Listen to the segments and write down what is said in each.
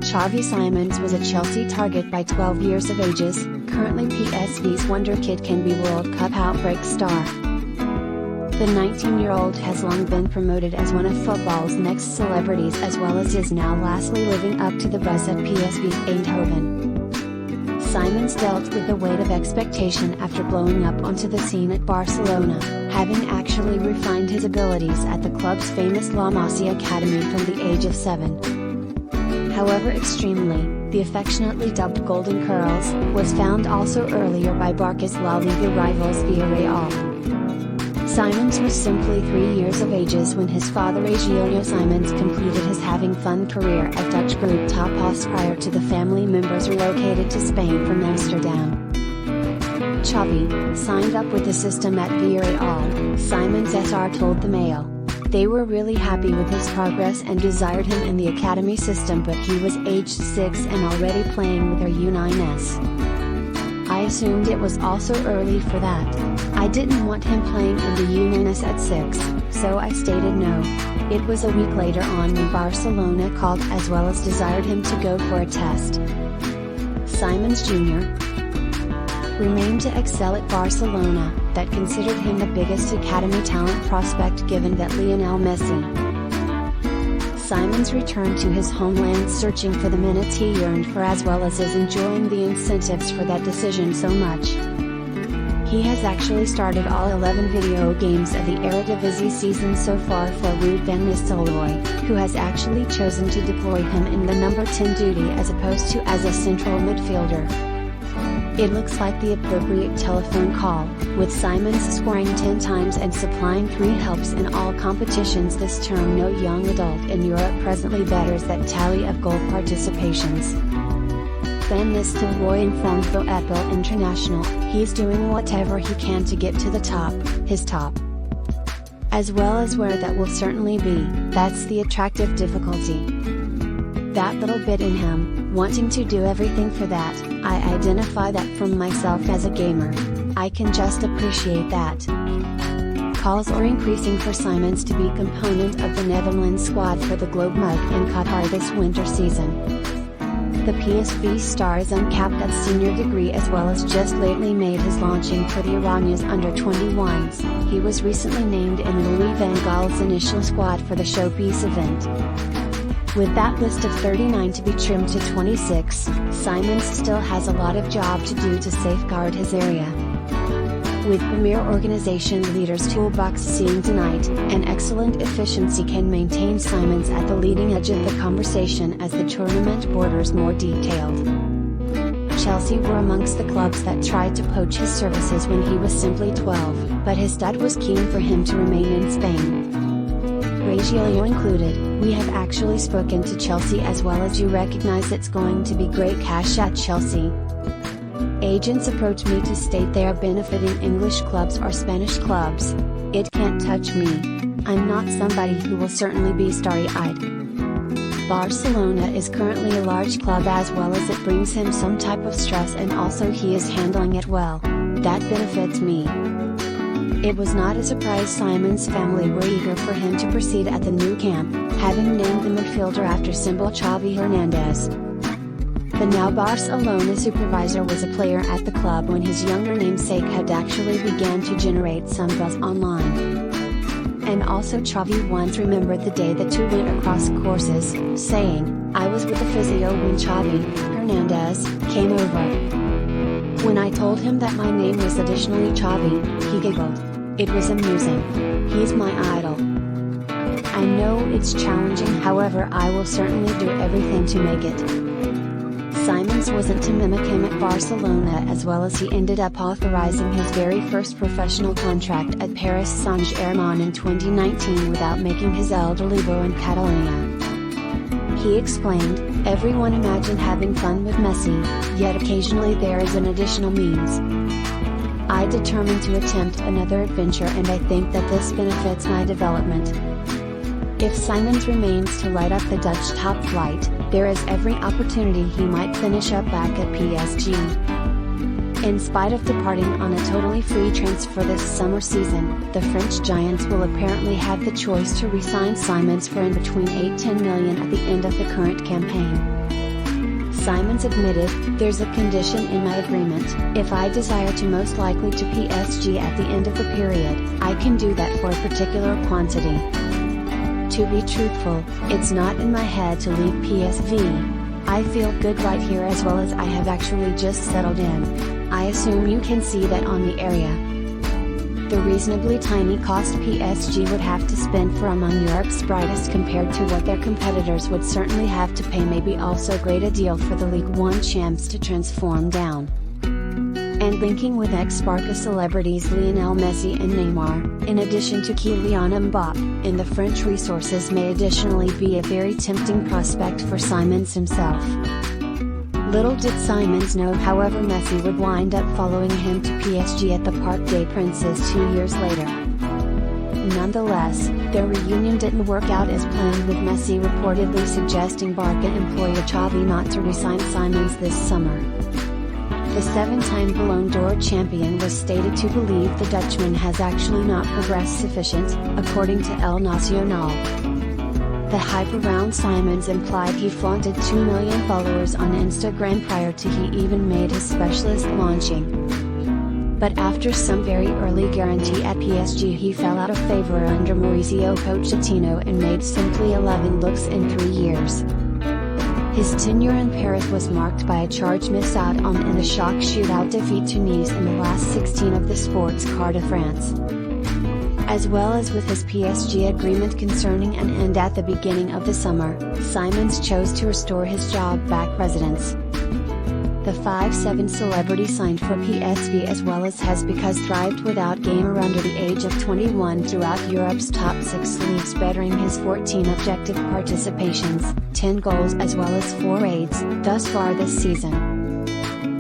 Xavi Simons was a Chelsea target by 12 years of ages. Currently PSV's wonderkid can be World Cup outbreak star. The 19-year-old has long been promoted as one of football's next celebrities, as well as is now lastly living up to the buzz at PSV Eindhoven. Simons dealt with the weight of expectation after blowing up onto the scene at Barcelona, having actually refined his abilities at the club's famous La Masia academy from the age of 7. However, extremely, the affectionately dubbed Golden Curls, was found also earlier by Barca's LaLiga rivals Villarreal. Simons was simply 3 years of age when his father Regillio Simons completed his having fun career at Dutch group Top Os prior to the family members relocated to Spain from Amsterdam. Xavi signed up with the system at Villarreal, Simons SR told the Mail. They were really happy with his progress and desired him in the academy system, but he was aged 6 and already playing with their U9s. I assumed it was also early for that. I didn't want him playing in the U9s at 6, so I stated no. It was a week later on when Barcelona called as well as desired him to go for a test. Simons Jr. remained to excel at Barcelona, that considered him the biggest academy talent prospect given that Lionel Messi. Simons returned to his homeland searching for the minutes he yearned for, as well as is enjoying the incentives for that decision so much. He has actually started all 11 video games of the Eredivisie season so far for Ruud van Nistelrooy, who has actually chosen to deploy him in the number 10 duty as opposed to as a central midfielder. It looks like the appropriate telephone call, with Simons scoring 10 times and supplying 3 helps in all competitions this term. No young adult in Europe presently betters that tally of goal participations. Van Nistelrooy informed the Apple International, he's doing whatever he can to get to the top, his top. As well as where that will certainly be, that's the attractive difficulty. That little bit in him, wanting to do everything for that, I identify that from myself as a gamer. I can just appreciate that. Calls are increasing for Simons to be component of the Netherlands squad for the Globe Mug in Qatar this winter season. The PSV star is uncapped at senior degree as well as just lately made his launching for the Oranjes under-21s. He was recently named in Louis van Gaal's initial squad for the showpiece event. With that list of 39 to be trimmed to 26, Simons still has a lot of job to do to safeguard his area. With Premier Organization Leaders Toolbox seeing tonight, an excellent efficiency can maintain Simons at the leading edge of the conversation as the tournament borders more detailed. Chelsea were amongst the clubs that tried to poach his services when he was simply 12, but his dad was keen for him to remain in Spain. Regillio included, we have actually spoken to Chelsea as well as you recognize it's going to be great cash at Chelsea. Agents approach me to state they are benefiting English clubs or Spanish clubs. It can't touch me. I'm not somebody who will certainly be starry-eyed. Barcelona is currently a large club as well as it brings him some type of stress, and also he is handling it well. That benefits me. It was not a surprise Simons' family were eager for him to proceed at the new camp, having named the midfielder after symbol Xavi Hernandez. The now Barcelona supervisor was a player at the club when his younger namesake had actually began to generate some buzz online. And also Xavi once remembered the day the two went across courses, saying, I was with the physio when Xavi Hernandez came over. When I told him that my name was additionally Xavi, he giggled. It was amusing. He's my idol. I know it's challenging, however I will certainly do everything to make it. Simons wasn't to mimic him at Barcelona as well as he ended up authorizing his very first professional contract at Paris Saint-Germain in 2019 without making his elderly beau in Catalonia. He explained, everyone imagined having fun with Messi, yet occasionally there is an additional means. I determined to attempt another adventure and I think that this benefits my development. If Simons remains to light up the Dutch top flight, there is every opportunity he might finish up back at PSG. In spite of departing on a totally free transfer this summer season, the French Giants will apparently have the choice to re-sign Simons for in between 8–10 million at the end of the current campaign. Simons admitted, "There's a condition in my agreement. If I desire to most likely to PSG at the end of the period, I can do that for a particular quantity. To be truthful, it's not in my head to leave PSV. I feel good right here as well as I have actually just settled in. I assume you can see that on the area." The reasonably tiny cost PSG would have to spend for among Europe's brightest compared to what their competitors would certainly have to pay may be also great a deal for the Ligue 1 champs to transform down. And linking with ex-Barca celebrities Lionel Messi and Neymar, in addition to Kylian Mbappé, in the French resources may additionally be a very tempting prospect for Simons himself. Little did Simons know however Messi would wind up following him to PSG at the Parc des Princes 2 years later. Nonetheless, their reunion didn't work out as planned, with Messi reportedly suggesting Barca employer Xavi not to re-sign Simons this summer. The 7-time Ballon d'Or champion was stated to believe the Dutchman has actually not progressed sufficient, according to El Nacional. The hype around Simons implied he flaunted 2 million followers on Instagram prior to he even made his specialist launching. But after some very early guarantee at PSG, he fell out of favor under Mauricio Pochettino and made simply 11 looks in 3 years. His tenure in Paris was marked by a charge miss out on and a shock shootout defeat to Nice in the last 16 of the Sports Car de France. As well as with his PSG agreement concerning an end at the beginning of the summer, Simons chose to restore his job-back residence. The 5'7" celebrity signed for PSV as well as has because thrived without gamer under the age of 21 throughout Europe's top 6 leagues, bettering his 14 objective participations, 10 goals as well as 4 aids, thus far this season.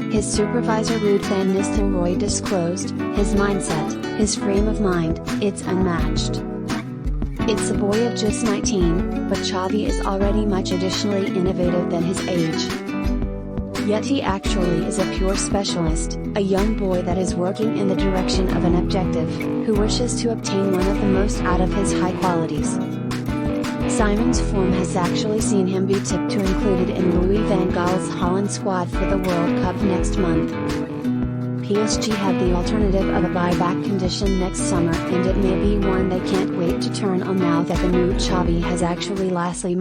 His supervisor Ruud van Nistelrooy disclosed, "His mindset, his frame of mind, it's unmatched. It's a boy of just 19, but Xavi is already much additionally innovative than his age. Yet he actually is a pure specialist, a young boy that is working in the direction of an objective, who wishes to obtain one of the most out of his high qualities." Simons' form has actually seen him be tipped to included in Louis van Gaal's Holland squad for the World Cup next month. PSG have the alternative of a buyback condition next summer, and it may be one they can't wait to turn on now that the new Xavi has actually lastly